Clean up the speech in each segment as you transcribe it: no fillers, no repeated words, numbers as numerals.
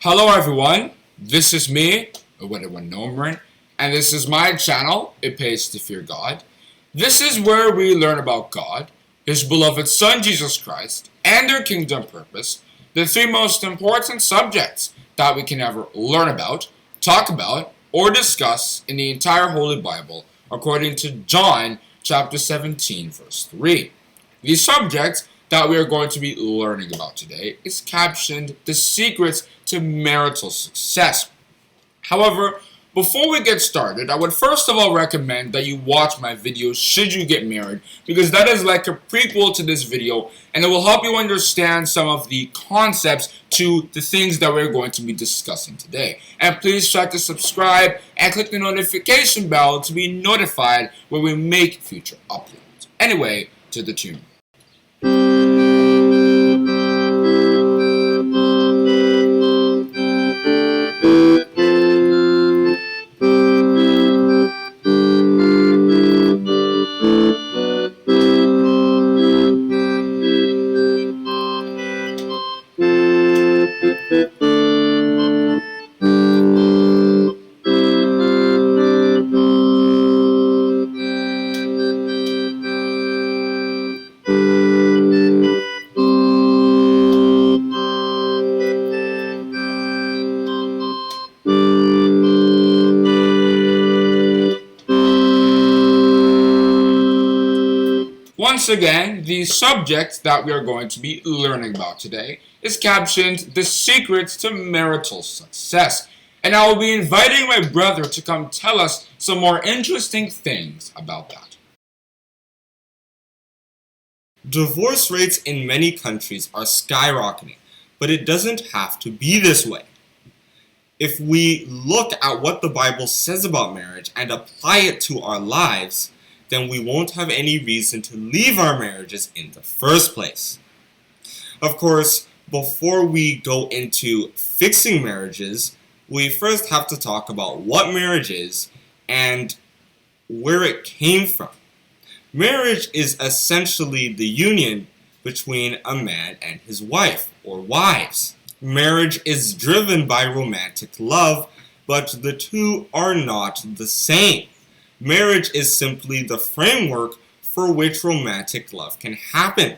Hello everyone, this is me, Nomaren, and this is my channel, It Pays to Fear God. This is where we learn about God, His beloved Son Jesus Christ, and their kingdom purpose, the three most important subjects that we can ever learn about, talk about, or discuss in the entire Holy Bible, according to John chapter 17, verse 3. The subject that we are going to be learning about today is captioned The Secrets to Marital Success. However, before we get started, I would first of all recommend that you watch my video Should You Get Married, because that is like a prequel to this video and it will help you understand some of the concepts to the things that we're going to be discussing today. And please try to subscribe and click the notification bell to be notified when we make future uploads. Anyway, to the tune. Once again, the subject that we are going to be learning about today is captioned The Secrets to Marital Success. And I will be inviting my brother to come tell us some more interesting things about that. Divorce rates in many countries are skyrocketing, but it doesn't have to be this way. If we look at what the Bible says about marriage and apply it to our lives, then we won't have any reason to leave our marriages in the first place. Of course, before we go into fixing marriages, we first have to talk about what marriage is and where it came from. Marriage is essentially the union between a man and his wife, or wives. Marriage is driven by romantic love, but the two are not the same. Marriage is simply the framework for which romantic love can happen,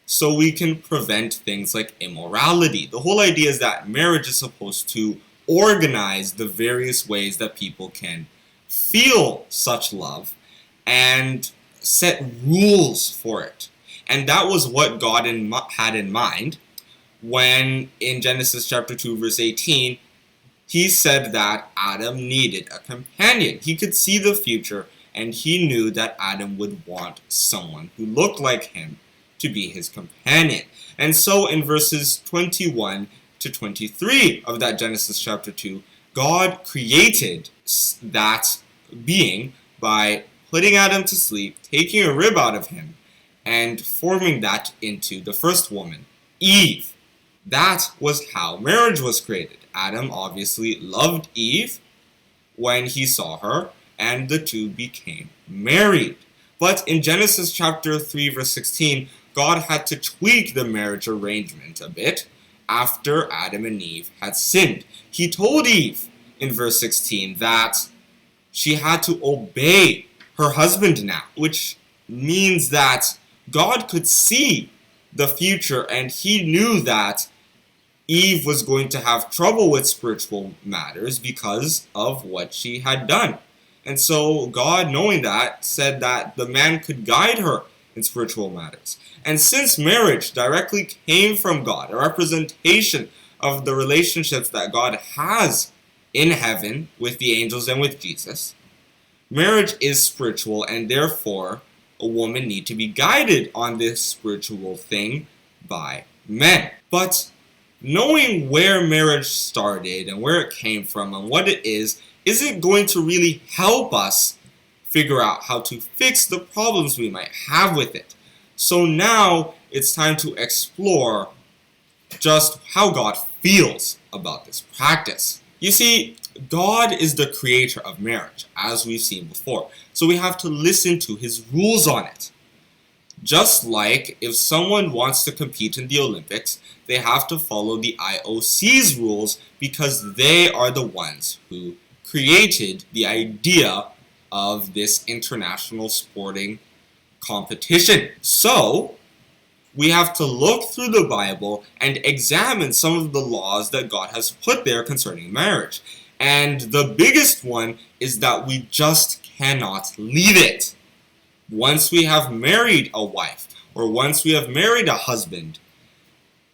so we can prevent things like immorality. The whole idea is that marriage is supposed to organize the various ways that people can feel such love and set rules for it. And that was what God had in mind when in Genesis chapter 2 verse 18 he said that Adam needed a companion. He could see the future, and he knew that Adam would want someone who looked like him to be his companion. And so in verses 21 to 23 of that Genesis chapter 2, God created that being by putting Adam to sleep, taking a rib out of him, and forming that into the first woman, Eve. That was how marriage was created. Adam obviously loved Eve when he saw her, and the two became married. But in Genesis chapter 3 verse 16, God had to tweak the marriage arrangement a bit after Adam and Eve had sinned. He told Eve in verse 16 that she had to obey her husband now, which means that God could see the future, and he knew that Eve was going to have trouble with spiritual matters because of what she had done. And so God, knowing that, said that the man could guide her in spiritual matters. And since marriage directly came from God, a representation of the relationships that God has in heaven with the angels and with Jesus, marriage is spiritual, and therefore a woman needs to be guided on this spiritual thing by men. But knowing where marriage started and where it came from and what it isn't going to really help us figure out how to fix the problems we might have with it. So now it's time to explore just how God feels about this practice. You see, God is the creator of marriage, as we've seen before. So we have to listen to his rules on it. Just like if someone wants to compete in the Olympics, they have to follow the IOC's rules because they are the ones who created the idea of this international sporting competition. So, we have to look through the Bible and examine some of the laws that God has put there concerning marriage. And the biggest one is that we just cannot leave it. Once we have married a wife, or once we have married a husband,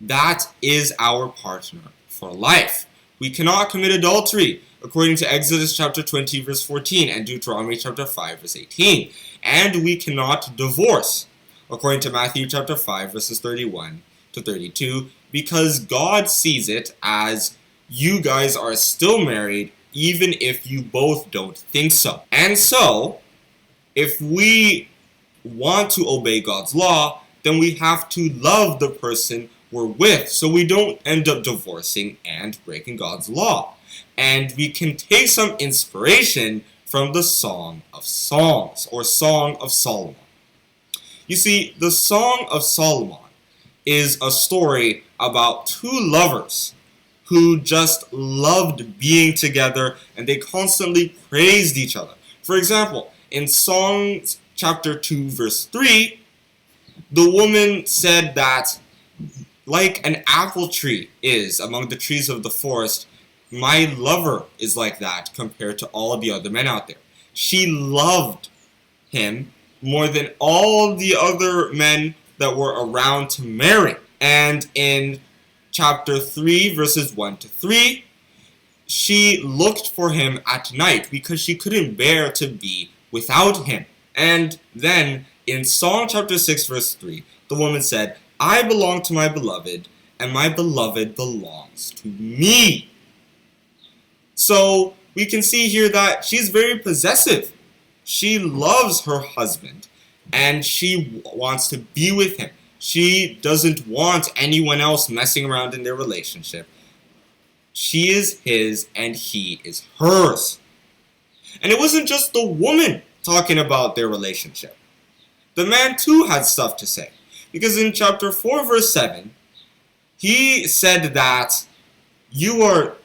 that is our partner for life. We cannot commit adultery, according to Exodus chapter 20, verse 14, and Deuteronomy chapter 5, verse 18. And we cannot divorce, according to Matthew chapter 5, verses 31 to 32, because God sees it as you guys are still married, even if you both don't think so. And so, if we want to obey God's law, then we have to love the person we're with, so we don't end up divorcing and breaking God's law. And we can take some inspiration from the Song of Songs, or Song of Solomon. You see, the Song of Solomon is a story about two lovers who just loved being together, and they constantly praised each other. For example, in Songs chapter 2, verse 3, the woman said that, like an apple tree is among the trees of the forest, my lover is like that compared to all the other men out there. She loved him more than all the other men that were around to marry. And in chapter 3, verses 1 to 3, she looked for him at night because she couldn't bear to be without him. And then in Psalm chapter 6, verse 3, the woman said, I belong to my beloved, and my beloved belongs to me. So we can see here that she's very possessive. She loves her husband, and she wants to be with him. She doesn't want anyone else messing around in their relationship. She is his, and he is hers. And it wasn't just the woman talking about their relationship. The man too had stuff to say. Because in chapter 4, verse 7, he said that you are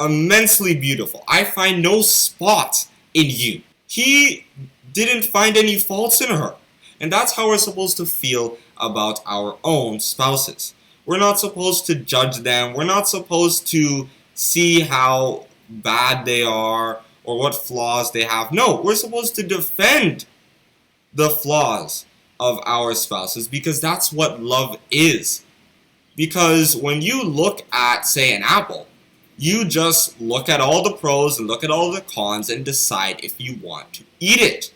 immensely beautiful. I find no spot in you. He didn't find any faults in her. And that's how we're supposed to feel about our own spouses. We're not supposed to judge them. We're not supposed to see how bad they are or what flaws they have. No, we're supposed to defend the flaws of our spouses because that's what love is. Because when you look at, say, an apple, you just look at all the pros and look at all the cons and decide if you want to eat it.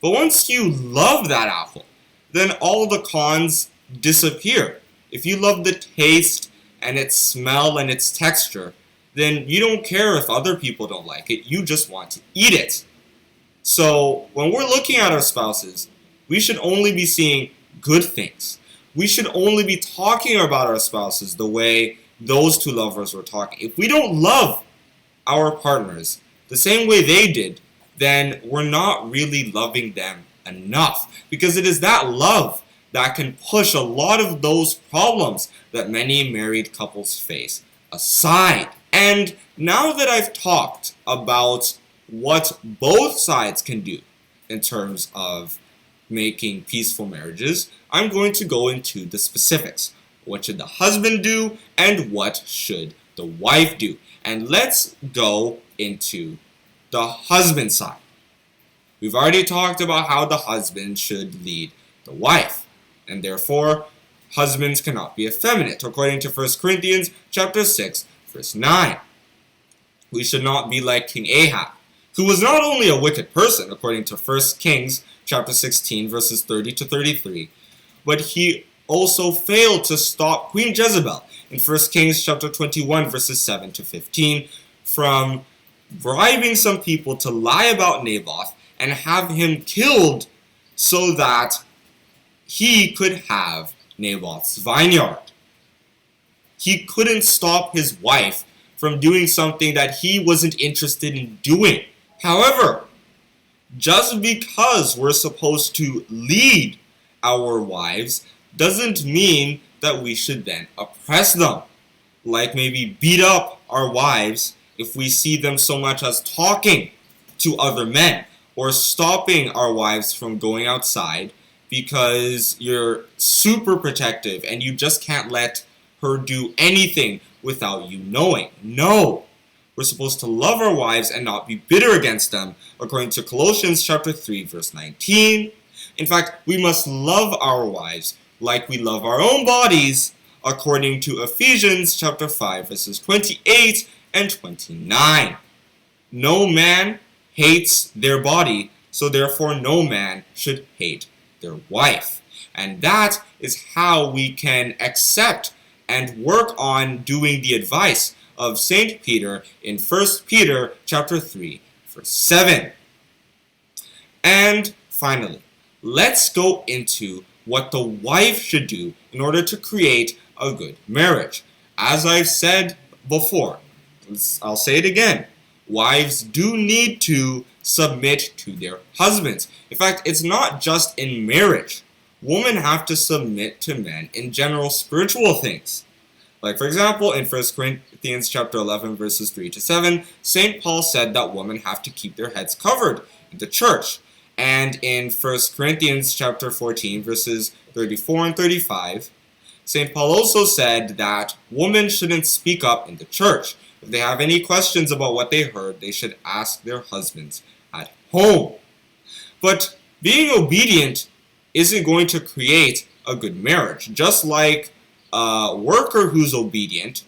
But once you love that apple, then all the cons disappear. If you love the taste and its smell and its texture, then you don't care if other people don't like it. You just want to eat it. So when we're looking at our spouses, we should only be seeing good things. We should only be talking about our spouses the way those two lovers were talking. If we don't love our partners the same way they did, then we're not really loving them enough. Because it is that love that can push a lot of those problems that many married couples face aside. And now that I've talked about what both sides can do in terms of making peaceful marriages, I'm going to go into the specifics. What should the husband do and what should the wife do? And let's go into the husband side. We've already talked about how the husband should lead the wife, and therefore husbands cannot be effeminate, according to 1 Corinthians chapter 6, verse 9. We should not be like King Ahab, who was not only a wicked person, according to 1 Kings chapter 16, verses 30 to 33, but he also failed to stop Queen Jezebel in 1 Kings chapter 21, verses 7 to 15, from bribing some people to lie about Naboth and have him killed so that he could have Naboth's vineyard. He couldn't stop his wife from doing something that he wasn't interested in doing. However, just because we're supposed to lead our wives doesn't mean that we should then oppress them. Like maybe beat up our wives if we see them so much as talking to other men, or stopping our wives from going outside because you're super protective and you just can't let her do anything without you knowing. No! We're supposed to love our wives and not be bitter against them, according to Colossians chapter 3, verse 19. In fact, we must love our wives like we love our own bodies, according to Ephesians chapter 5, verses 28 and 29. No man hates their body, so therefore no man should hate their wife. And that is how we can accept and work on doing the advice of St. Peter in 1 Peter chapter 3, verse 7. And finally, let's go into what the wife should do in order to create a good marriage. As I've said before, I'll say it again. Wives do need to submit to their husbands. In fact, it's not just in marriage. Women have to submit to men in general spiritual things. Like, for example, in 1 Corinthians chapter 11, verses 3 to 7, St. Paul said that women have to keep their heads covered in the church. And in 1 Corinthians chapter 14, verses 34 and 35, St. Paul also said that women shouldn't speak up in the church. If they have any questions about what they heard, they should ask their husbands at home. But being obedient isn't going to create a good marriage. Just like a worker who's obedient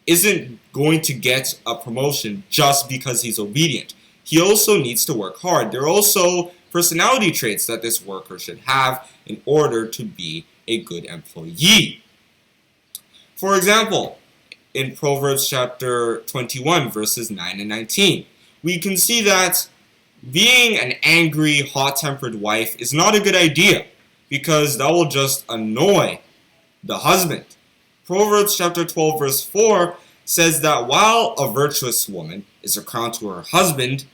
isn't going to get a promotion just because he's obedient. He also needs to work hard. There are also personality traits that this worker should have in order to be a good employee. For example, in Proverbs chapter 21, verses 9 and 19, we can see that being an angry, hot-tempered wife is not a good idea, because that will just annoy the husband. Proverbs chapter 12, verse 4 says that while a virtuous woman is a crown to her husband,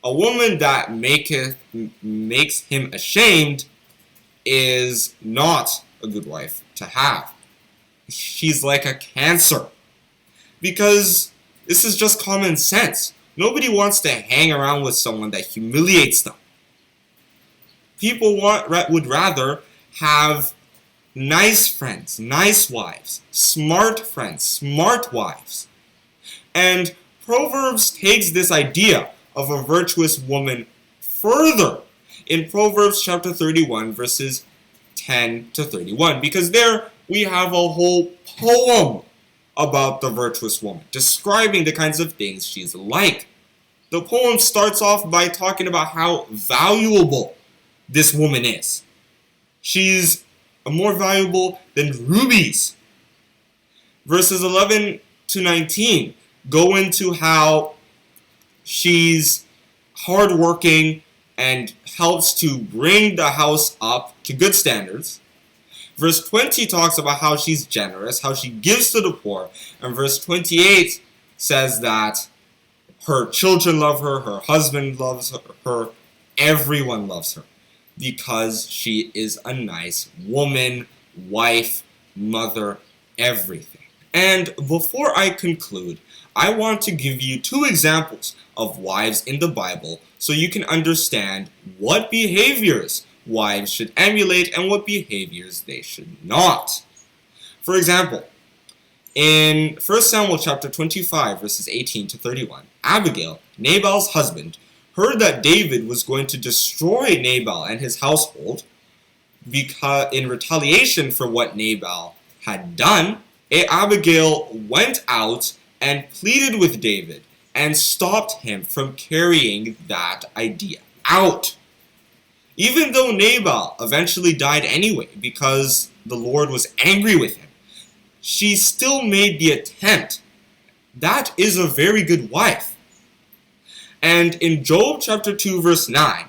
a woman that makes him ashamed is not a good wife to have. She's like a cancer. Because this is just common sense. Nobody wants to hang around with someone that humiliates them. People would rather have nice friends, nice wives, smart friends, smart wives. And Proverbs takes this idea of a virtuous woman further in Proverbs chapter 31, verses 10 to 31, because there we have a whole poem about the virtuous woman, describing the kinds of things she's like. The poem starts off by talking about how valuable this woman is. She's more valuable than rubies. Verses 11 to 19 go into how she's hardworking and helps to bring the house up to good standards. Verse 20 talks about how she's generous, how she gives to the poor. And verse 28 says that her children love her, her husband loves her, everyone loves her, because she is a nice woman, wife, mother, everything. And before I conclude, I want to give you 2 examples of wives in the Bible so you can understand what behaviors wives should emulate and what behaviors they should not. For example, in 1 Samuel chapter 25, verses 18 to 31, Abigail, Nabal's husband, heard that David was going to destroy Nabal and his household because in retaliation for what Nabal had done. Abigail went out and pleaded with David and stopped him from carrying that idea out. Even though Nabal eventually died anyway because the Lord was angry with him, she still made the attempt. That is a very good wife. And in Job chapter 2 verse 9,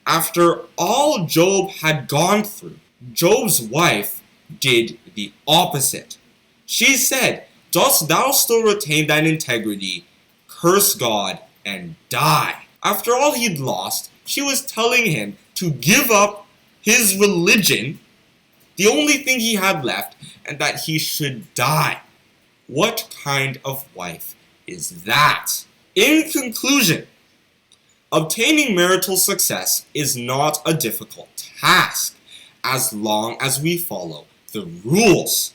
after all Job had gone through, Job's wife did the opposite. She said, "Dost thou still retain thine integrity? Curse God and die." After all he'd lost, she was telling him to give up his religion, the only thing he had left, and that he should die. What kind of wife is that? In conclusion, obtaining marital success is not a difficult task as long as we follow the rules.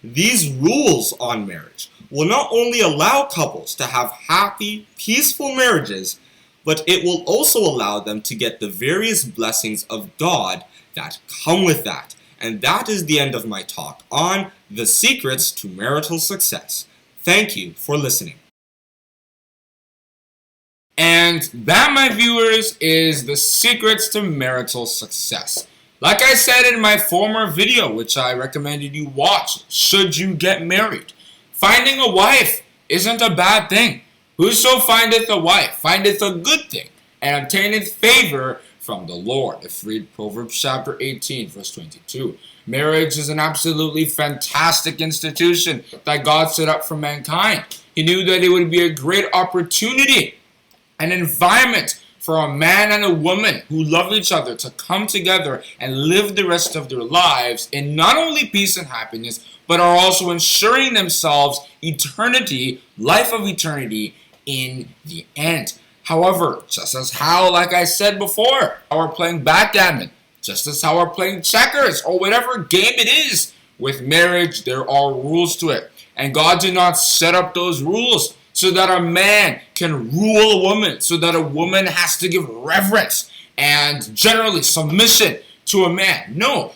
These rules on marriage will not only allow couples to have happy, peaceful marriages, but it will also allow them to get the various blessings of God that come with that. And that is the end of my talk on the secrets to marital success. Thank you for listening. And that, my viewers, is the secrets to marital success. Like I said in my former video, which I recommended you watch, should you get married? Finding a wife isn't a bad thing. Whoso findeth a wife findeth a good thing, and obtaineth favor from the Lord. If you read Proverbs chapter 18, verse 22. Marriage is an absolutely fantastic institution that God set up for mankind. He knew that it would be a great opportunity, an environment for a man and a woman who love each other to come together and live the rest of their lives in not only peace and happiness, but are also ensuring themselves eternity, life of eternity in the end. However, just as how, like I said before, how we're playing backgammon, just as how we're playing checkers, or whatever game it is, with marriage, there are rules to it. And God did not set up those rules so that a man can rule a woman, so that a woman has to give reverence and generally submission to a man. No.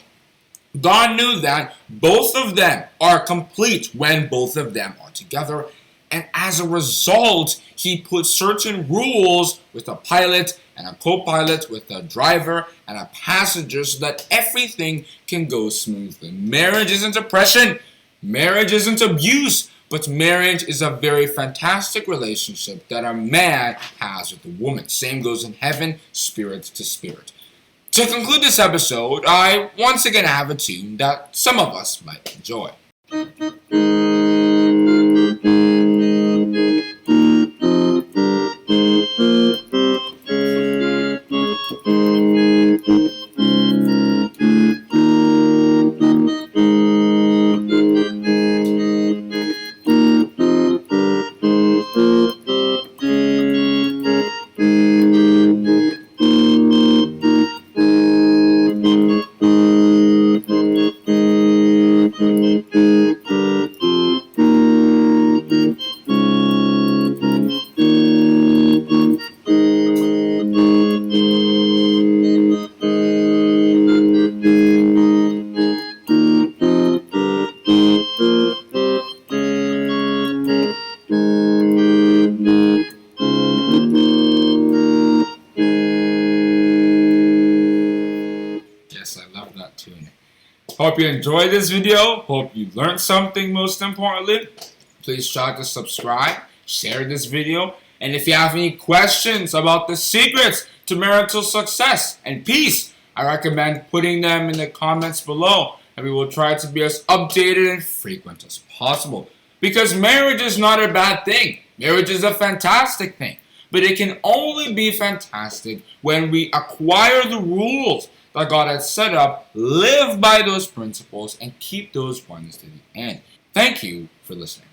God knew that both of them are complete when both of them are together. And as a result, he put certain rules with a pilot and a co-pilot, with a driver and a passenger, so that everything can go smoothly. Marriage isn't oppression. Marriage isn't abuse. But marriage is a very fantastic relationship that a man has with a woman. Same goes in heaven, spirit to spirit. To conclude this episode, I once again have a tune that some of us might enjoy. Hope you enjoyed this video. Hope you learned something most importantly. Please try to subscribe, share this video, and if you have any questions about the secrets to marital success and peace, I recommend putting them in the comments below, and we will try to be as updated and frequent as possible. Because marriage is not a bad thing. Marriage is a fantastic thing. But it can only be fantastic when we acquire the rules that God has set up, live by those principles, and keep those ones to the end. Thank you for listening.